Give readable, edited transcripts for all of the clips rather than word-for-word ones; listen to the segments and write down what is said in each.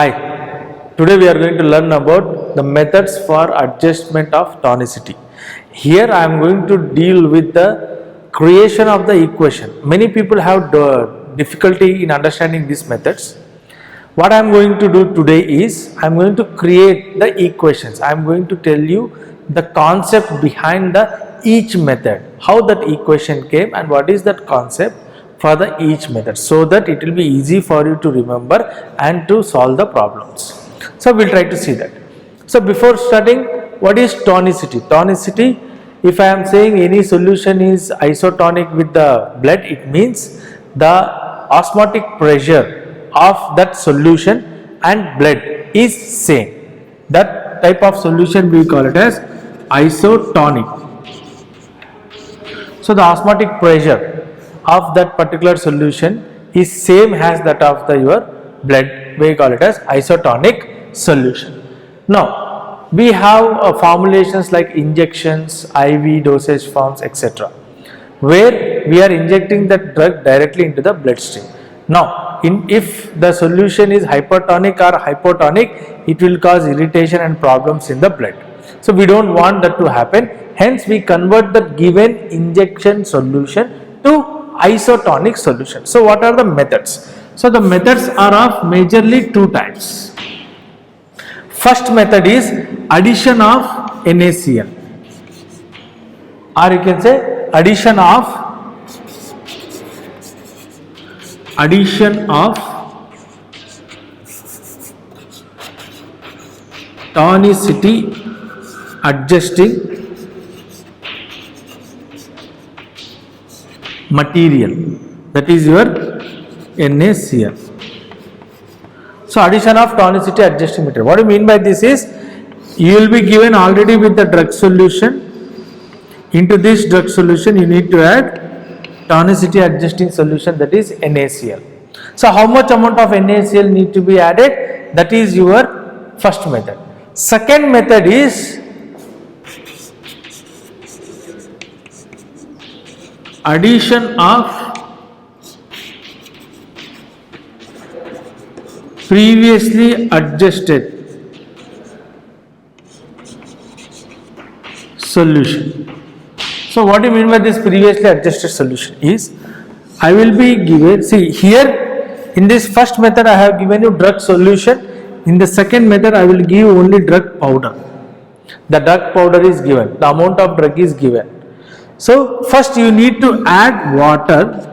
Hi, today we are going to learn about the methods for adjustment of tonicity. Here I am going to deal with the creation of the equation. Many people have difficulty in understanding these methods. What I am going to do today is I am going to create the equations. I am going to tell you the concept behind each method, how that equation came and what is that concept for each method, so that it will be easy for you to remember and to solve the problems. So we will try to see that. So before starting, what is tonicity? Tonicity, if I am saying any solution is isotonic with the blood, it means the osmotic pressure of that solution and blood is same. That type of solution we call it as isotonic. So the osmotic pressure of that particular solution is same as that of your blood, we call it as isotonic solution. Now we have formulations like injections, IV dosage forms, etc., where we are injecting the drug directly into the bloodstream. Now if the solution is hypertonic or hypotonic, it will cause irritation and problems in the blood. So we don't want that to happen, hence we convert the given injection solution to isotonic solution. So what are the methods? So the methods are of majorly two types. First method is addition of NaCl, or you can say addition of tonicity adjusting material, that is your NaCl. So addition of tonicity adjusting material. What do you mean by this is, you will be given already with the drug solution. Into this drug solution you need to add tonicity adjusting solution, that is NaCl. So how much amount of NaCl need to be added? That is your first method. Second method is addition of previously adjusted solution. So what do you mean by this previously adjusted solution is, I will be given, see here in this first method I have given you drug solution. In the second method I will give only drug powder. The drug powder is given, the amount of drug is given. So first you need to add water.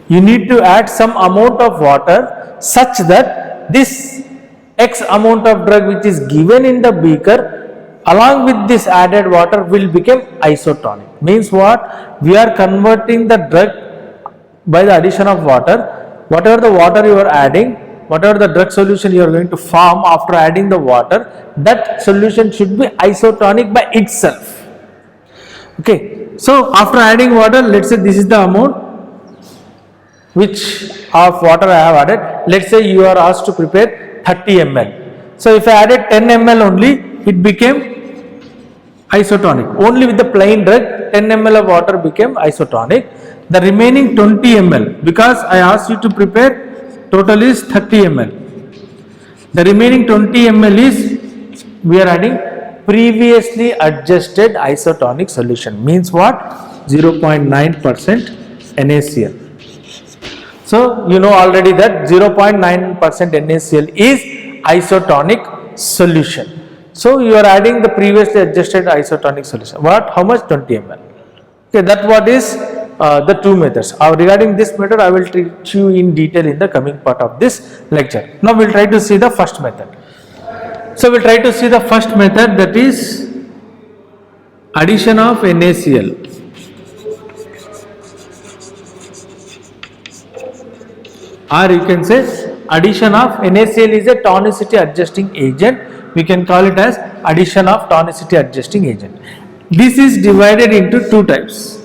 You need to add some amount of water such that this X amount of drug which is given in the beaker along with this added water will become isotonic. Means what? We are converting the drug by the addition of water. Whatever the water you are adding, whatever the drug solution you are going to form after adding the water, that solution should be isotonic by itself. Okay, so after adding water, let's say this is the amount which of water I have added. Let's say you are asked to prepare 30 ml. So if I added 10 ml only, it became isotonic. Only with the plain drug 10 ml of water became isotonic. The remaining 20 ml, because I asked you to prepare, total is 30 ml. The remaining 20 ml is, we are adding previously adjusted isotonic solution. Means what? 0.9% NaCl. So you know already that 0.9% NaCl is isotonic solution. So you are adding the previously adjusted isotonic solution. What? How much? 20 ml. Okay, that what is the two methods. Regarding this method I will teach you in detail in the coming part of this lecture. Now we will try to see the first method. So we will try to see the first method, that is addition of NaCl. Or you can say addition of NaCl is a tonicity adjusting agent. We can call it as addition of tonicity adjusting agent. This is divided into two types.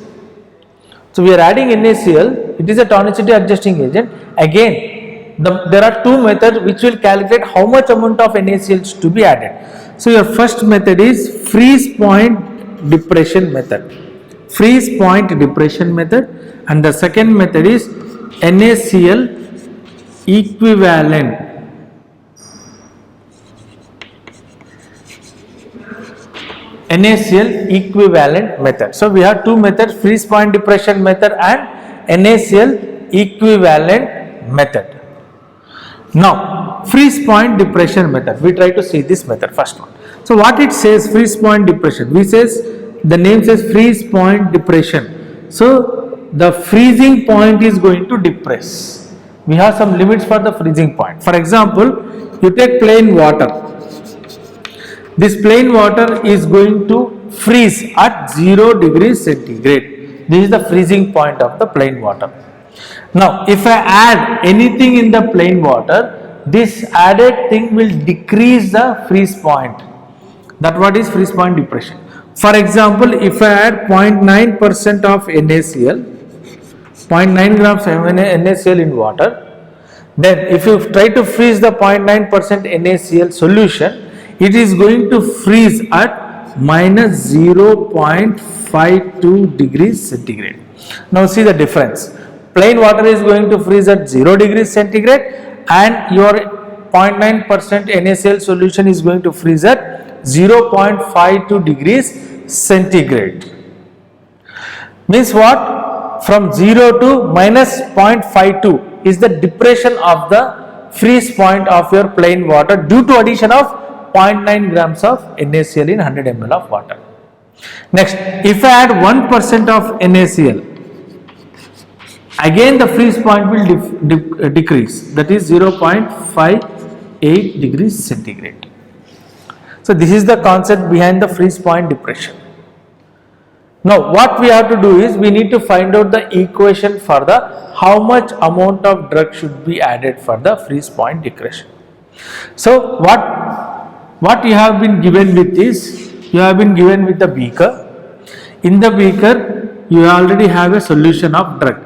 So we are adding NaCl, it is a tonicity adjusting agent. Again, there are two methods which will calculate how much amount of NaCl is to be added. So your first method is freeze point depression method. Freeze point depression method, and the second method is NaCl equivalent NaCl equivalent method. So we have two methods, freeze point depression method and NaCl equivalent method. Now freeze point depression method, we try to see this method, first one. So what it says, freeze point depression, we says the name says freeze point depression. So the freezing point is going to depress. We have some limits for the freezing point. For example, you take plain water. This plain water is going to freeze at 0 degrees centigrade. This is the freezing point of the plain water. Now, if I add anything in the plain water, this added thing will decrease the freeze point. That what is freeze point depression. For example, if I add 0.9% of NaCl, 0.9 grams of NaCl in water, then if you try to freeze the 0.9% NaCl solution, it is going to freeze at minus 0.52 degrees centigrade. Now see the difference. Plain water is going to freeze at 0 degrees centigrade and your 0.9% NaCl solution is going to freeze at 0.52 degrees centigrade. Means what? From 0 to minus 0.52 is the depression of the freeze point of your plain water due to addition of 0.9 grams of NaCl in 100 ml of water. Next, if I add 1% of NaCl, again the freeze point will decrease, that is 0.58 degrees centigrade. So this is the concept behind the freeze point depression. Now what we have to do is we need to find out the equation for the how much amount of drug should be added for the freeze point depression. So what you have been given with is, you have been given with the beaker. In the beaker you already have a solution of drug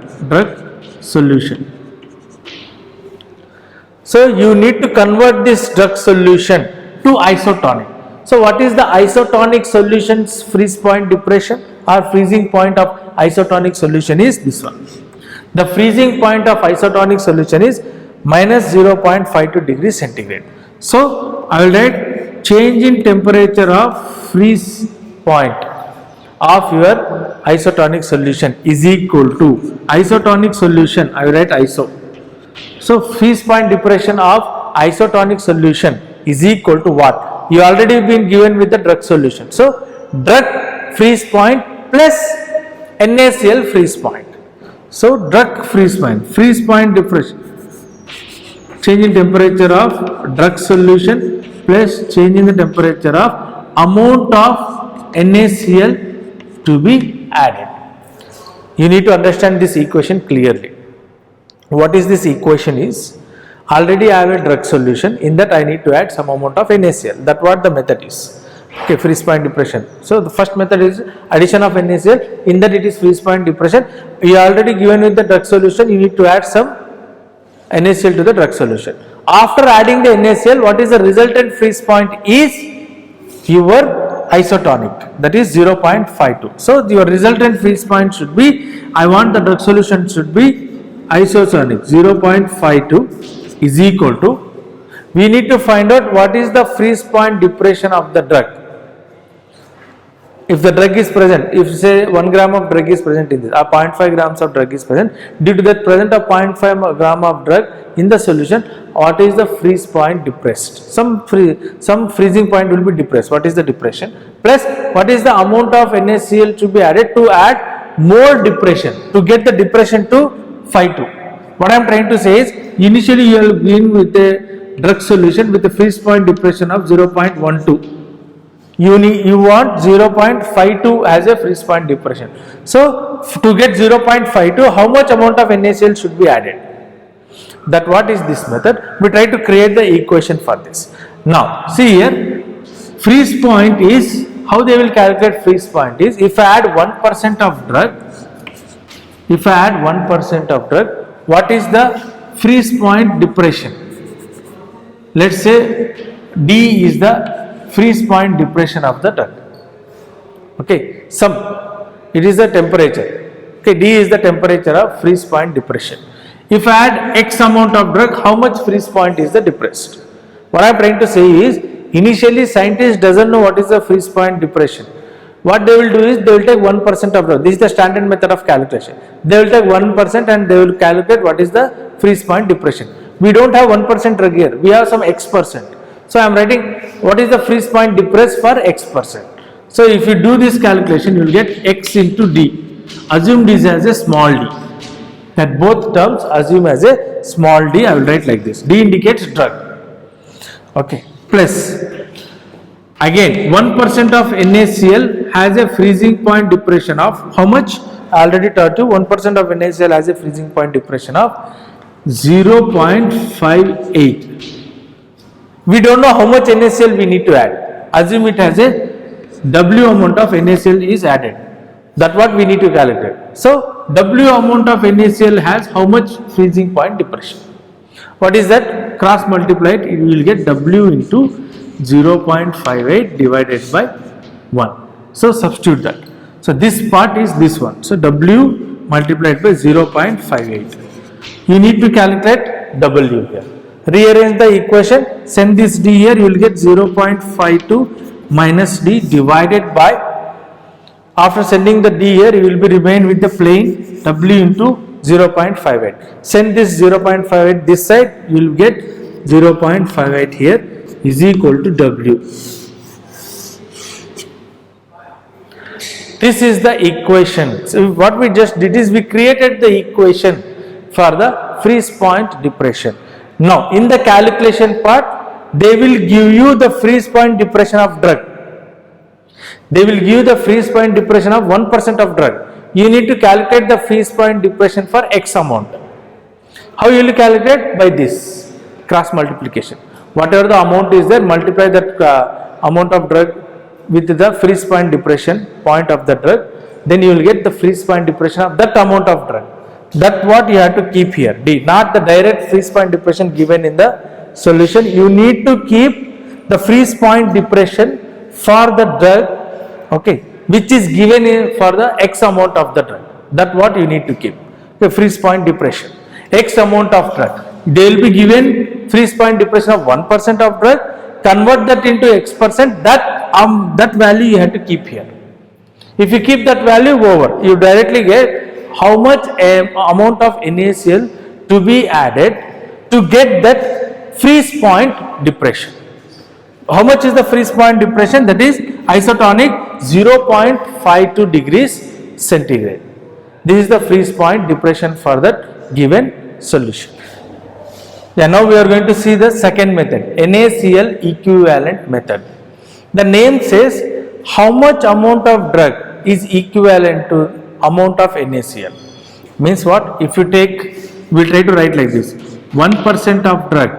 solution. So you need to convert this drug solution to isotonic. So what is the isotonic solution's freeze point depression or freezing point of isotonic solution is this one. The freezing point of isotonic solution is minus 0.52 degrees centigrade. So I will write change in temperature of freeze point of your isotonic solution is equal to isotonic solution, I will write iso. So freeze point depression of isotonic solution is equal to what? You already been given with the drug solution. So drug freeze point plus NaCl freeze point. So drug freeze point depression, change in temperature of drug solution plus change in the temperature of amount of NaCl to be added. You need to understand this equation clearly. What is this equation is? Already I have a drug solution, in that I need to add some amount of NaCl. That's what the method is. Okay, freeze point depression. So the first method is addition of NaCl, in that it is freeze point depression. You are already given with the drug solution, you need to add some NaCl to the drug solution. After adding the NaCl, what is the resultant freeze point is your isotonic, that is 0.52. So your resultant freeze point should be, I want the drug solution should be isotonic 0.52 is equal to, we need to find out what is the freeze point depression of the drug. If the drug is present, if say 1 gram of drug is present in this, or 0.5 grams of drug is present, due to that present of 0.5 gram of drug in the solution, what is the freeze point depressed? Some freezing point will be depressed. What is the depression? Plus what is the amount of NaCl to be added to add more depression, to get the depression to 52. What I am trying to say is, initially you will begin with a drug solution with a freeze point depression of 0.12. You want 0.52 as a freeze point depression. So to get 0.52, how much amount of NaCl should be added? That what is this method? We try to create the equation for this. Now see here, freeze point is, how they will calculate freeze point is, if I add 1% of drug, what is the freeze point depression? Let's say D is the freeze point depression of the drug. Okay, it is the temperature. Okay, D is the temperature of freeze point depression. If I add X amount of drug, how much freeze point is the depressed? What I am trying to say is, initially scientist doesn't know what is the freeze point depression. What they will do is, they will take 1% of drug. This is the standard method of calculation. They will take 1% and they will calculate what is the freeze point depression. We don't have 1% drug here. We have some X percent. So I am writing what is the freeze point depressed for X percent. So if you do this calculation, you will get X into D. Assume this as a small d. That both terms assume as a small d. I will write like this. D indicates drug. Okay. Plus, again 1% of NaCl has a freezing point depression of how much? I already told you 1% of NaCl has a freezing point depression of 0.58. We don't know how much NaCl we need to add. Assume it has a W amount of NaCl is added. That's what we need to calculate. So W amount of NaCl has how much freezing point depression? What is that? Cross multiply it, you will get W into 0.58 divided by 1. So substitute that. So this part is this one. So W multiplied by 0.58. You need to calculate W here. Rearrange the equation, send this D here, you will get 0.52 minus D divided by, after sending the D here, you will be remain with the plain W into 0.58. Send this 0.58 this side, you will get 0.58 here is equal to W. This is the equation. So what we just did is we created the equation for the freeze point depression. Now in the calculation part, they will give you the freeze point depression of drug. They will give you the freeze point depression of 1% of drug. You need to calculate the freeze point depression for X amount. How you will calculate? By this cross multiplication. Whatever the amount is there, multiply that amount of drug with the freeze point depression point of the drug, then you will get the freeze point depression of that amount of drug. That's what you have to keep here, D, not the direct freeze point depression given in the solution. You need to keep the freeze point depression for the drug, okay, which is given in for the X amount of the drug. That's what you need to keep, the freeze point depression. X amount of drug, they will be given freeze point depression of 1% of drug, convert that into X percent, that value you have to keep here. If you keep that value over, you directly get how much amount of NaCl to be added to get that freeze point depression. How much is the freeze point depression? That is isotonic 0.52 degrees centigrade. This is the freeze point depression for that given solution. Yeah, now we are going to see the second method, NaCl equivalent method. The name says how much amount of drug is equivalent to amount of NaCl. Means what? If you take, we will try to write like this, 1% of drug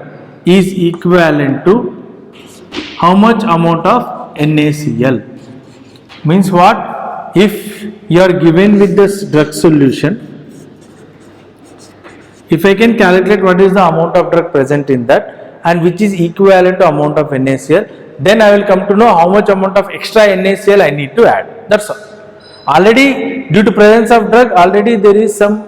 is equivalent to how much amount of NaCl. Means what? If you are given with this drug solution, if I can calculate what is the amount of drug present in that and which is equivalent to amount of NaCl, then I will come to know how much amount of extra NaCl I need to add. That's all. Already due to presence of drug, already there is some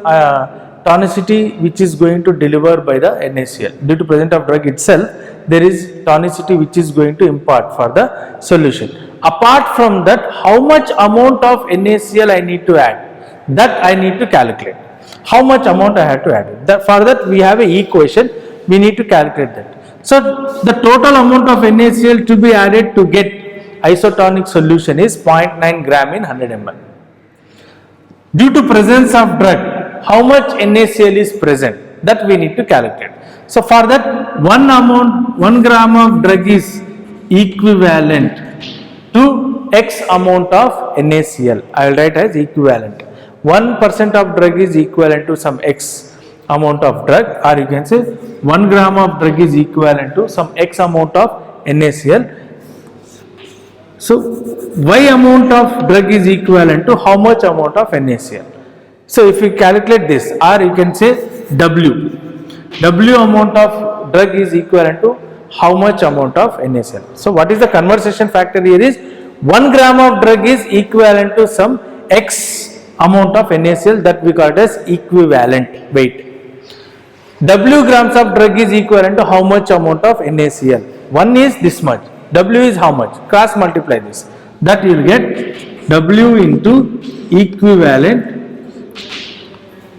tonicity which is going to deliver by the NaCl. Due to presence of drug itself, there is tonicity which is going to impart for the solution. Apart from that, how much amount of NaCl I need to add, that I need to calculate. How much amount I have to add. For that we have an equation, we need to calculate that. So the total amount of NaCl to be added to get isotonic solution is 0.9 gram in 100 ml. Due to presence of drug, how much NaCl is present, that we need to calculate. So for that, 1 gram of drug is equivalent to X amount of NaCl. I will write as equivalent. 1% of drug is equivalent to some X amount of drug, or you can say 1 gram of drug is equivalent to some X amount of NaCl. So Y amount of drug is equivalent to how much amount of NaCl. So if you calculate this, or you can say W amount of drug is equivalent to how much amount of NaCl. So what is the conversion factor here is 1 gram of drug is equivalent to some X amount of NaCl, that we call it as equivalent weight. W grams of drug is equivalent to how much amount of NaCl? One is this much. W is how much? Cross multiply this. That you will get W into equivalent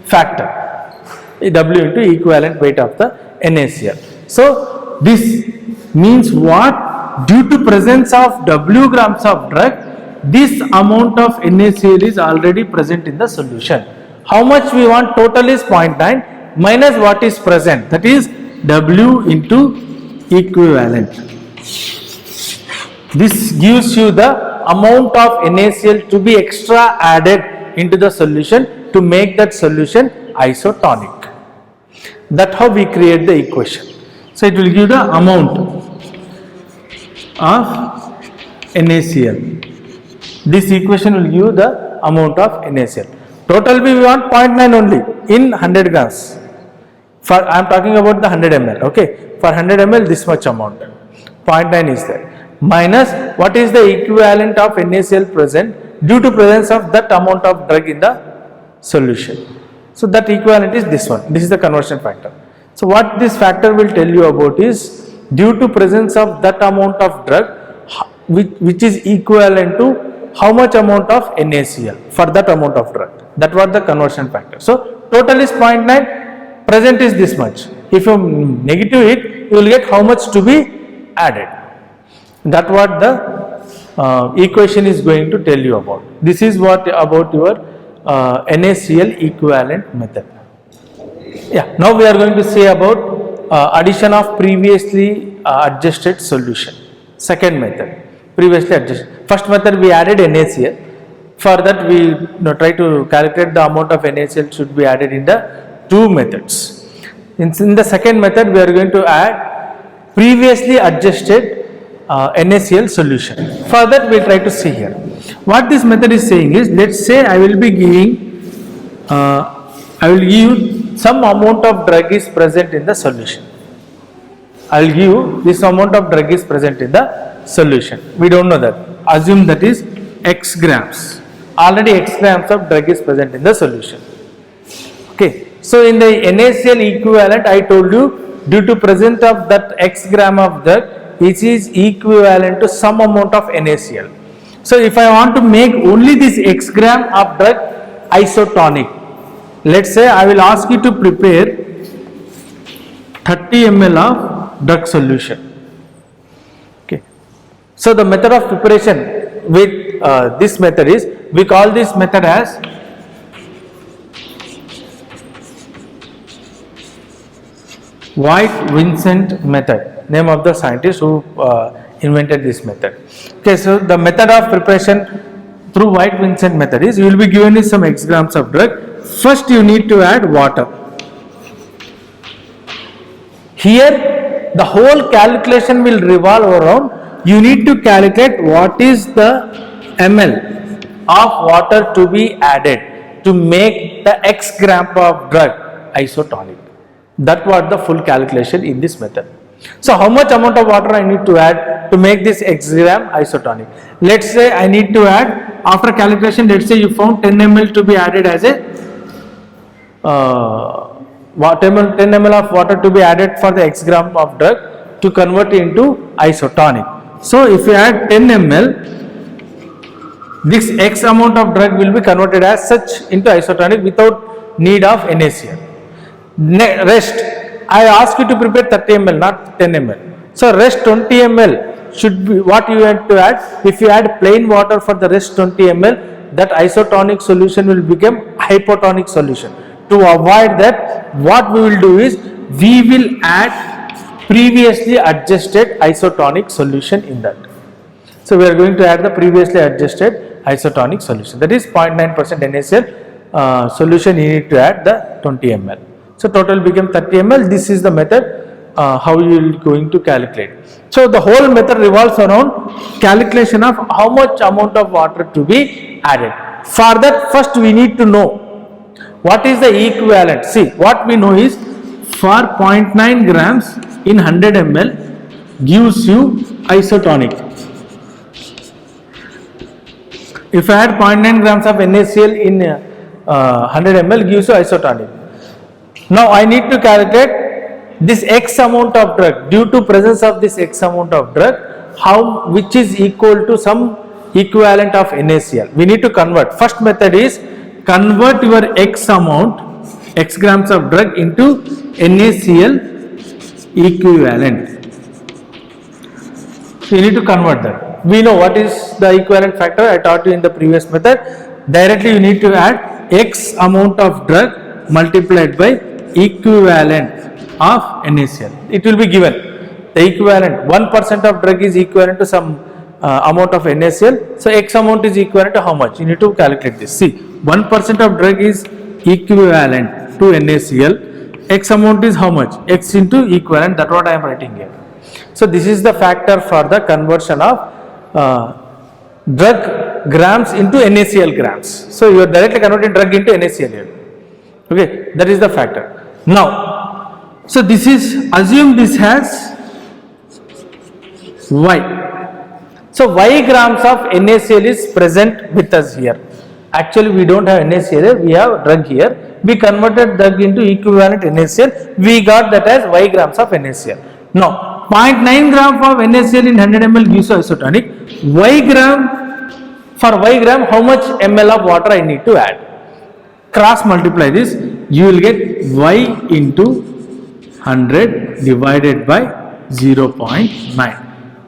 factor. W into equivalent weight of the NaCl. So this means what? Due to presence of W grams of drug, this amount of NaCl is already present in the solution. How much we want? Total is 0.9 minus what is present, that is W into equivalent. This gives you the amount of NaCl to be extra added into the solution to make that solution isotonic. That's how we create the equation. So it will give the amount of NaCl. This equation will give the amount of NaCl. Total we want 0.9 only in 100 grams. For I am talking about the 100 ml. Okay, for 100 ml this much amount, 0.9 is there. Minus what is the equivalent of NaCl present due to presence of that amount of drug in the solution. So that equivalent is this one. This is the conversion factor. So what this factor will tell you about is due to presence of that amount of drug which is equivalent to how much amount of NaCl for that amount of drug. That was the conversion factor. So total is 0.9. Present is this much. If you negative it, you will get how much to be added. That what the equation is going to tell you about. This is what about your NaCl equivalent method. Yeah. Now we are going to say about addition of previously adjusted solution. Second method, previously adjusted. First method we added NaCl. For that we try to calculate the amount of NaCl should be added in the two methods. In the second method we are going to add previously adjusted NaCl solution. For that we will try to see here. What this method is saying is, let's say I will be giving, I will give some amount of drug is present in the solution. I will give this amount of drug is present in the solution. We don't know that. Assume that is X grams. Already X grams of drug is present in the solution. Okay. So in the NaCl equivalent, I told you due to presence of that X gram of drug, it is equivalent to some amount of NaCl. So if I want to make only this X gram of drug isotonic, let's say I will ask you to prepare 30 ml of drug solution. Okay. So the method of preparation with this method is, we call this method as White-Vincent method, name of the scientist who invented this method. Okay, so the method of preparation through White-Vincent method is, you will be given some X grams of drug. First you need to add water. Here the whole calculation will revolve around, you need to calculate what is the ml of water to be added to make the X gram of drug isotonic. That was the full calculation in this method. So how much amount of water I need to add to make this X gram isotonic? Let's say I need to add, after calculation, let's say you found 10 ml to be added as a 10 ml of water to be added for the X gram of drug to convert into isotonic. So if you add 10 ml, this X amount of drug will be converted as such into isotonic without need of NaCl. Rest, I ask you to prepare 30 ml, not 10 ml. So rest 20 ml should be what you have to add. If you add plain water for the rest 20 ml, that isotonic solution will become hypotonic solution. To avoid that, what we will do is, we will add previously adjusted isotonic solution in that. So we are going to add the previously adjusted isotonic solution, that is 0.9% NaCl solution. You need to add the 20 ml. So total became 30 ml. This is the method how you are going to calculate. So the whole method revolves around calculation of how much amount of water to be added. For that, first we need to know what is the equivalent. See, what we know is, for 0.9 grams in 100 ml gives you isotonic. If I add 0.9 grams of NaCl in 100 ml gives you isotonic. Now I need to calculate this X amount of drug, due to presence of this X amount of drug, which is equal to some equivalent of NaCl. We need to convert. First method is convert your X amount, X grams of drug into NaCl equivalent. So you need to convert that. We know what is the equivalent factor. I taught you in the previous method. Directly you need to add X amount of drug multiplied by equivalent of NaCl. It will be given. The equivalent 1% of drug is equivalent to some amount of NaCl. So X amount is equivalent to how much? You need to calculate this. See, 1% of drug is equivalent to NaCl. X amount is how much? X into equivalent. That's what I am writing here. So this is the factor for the conversion of drug grams into NaCl grams. So you are directly converting drug into NaCl here. Okay, that is the factor. Now, so this is, assume this has Y. So Y grams of NaCl is present with us here. Actually we don't have NaCl here, we have drug here. We converted drug into equivalent NaCl. We got that as Y grams of NaCl. Now 0.9 gram of NaCl in 100 ml gives isotonic. Y gram, for Y gram how much ml of water I need to add? Cross multiply this, you will get Y into 100 divided by 0.9.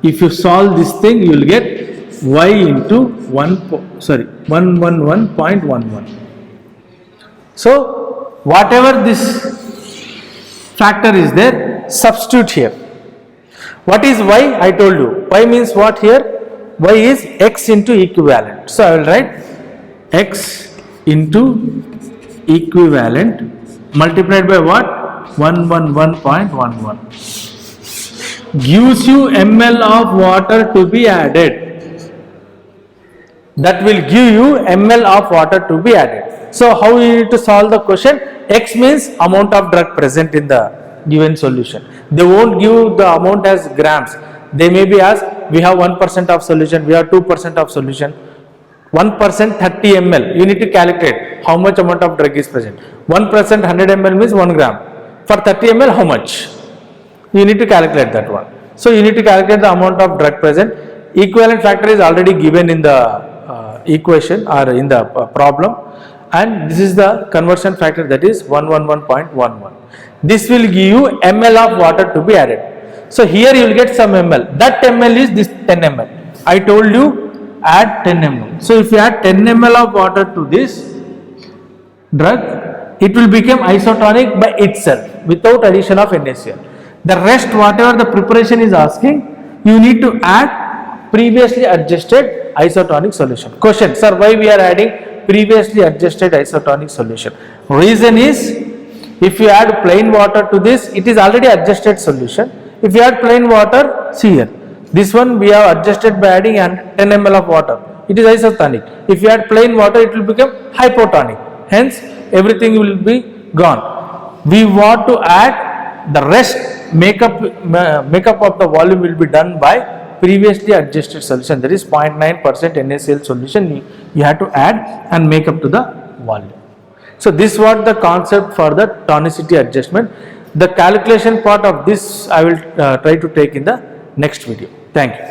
If you solve this thing, you will get Y into 111.11. So whatever this factor is there, substitute here. What is Y? I told you. Y means what here? Y is X into equivalent. So I will write X into equivalent multiplied by what? 111.11. Gives you ml of water to be added. That will give you ml of water to be added. So how you need to solve the question? X means amount of drug present in the given solution. They won't give the amount as grams. They may be asked, we have 1% of solution, we have 2% of solution. 1% 30 ml. You need to calculate how much amount of drug is present. 1% 100 ml means 1 gram. For 30 ml, how much? You need to calculate that one. So you need to calculate the amount of drug present. Equivalent factor is already given in the equation or in the problem, and this is the conversion factor, that is 111.11. This will give you ml of water to be added. So here you will get some ml. That ml is this 10 ml. I told you add 10 ml. So if you add 10 ml of water to this drug, it will become isotonic by itself without addition of NaCl. The rest, whatever the preparation is asking, you need to add previously adjusted isotonic solution. Question, sir, why we are adding previously adjusted isotonic solution? Reason is, if you add plain water to this, it is already adjusted solution. If you add plain water, see here, this one we have adjusted by adding 10 ml of water. It is isotonic. If you add plain water, it will become hypotonic. Hence, everything will be gone. We want to add the rest, makeup of the volume will be done by previously adjusted solution, that is 0.9% NaCl solution you have to add and make up to the volume. So this was the concept for the tonicity adjustment. The calculation part of this I will try to take in the next video. Thank you.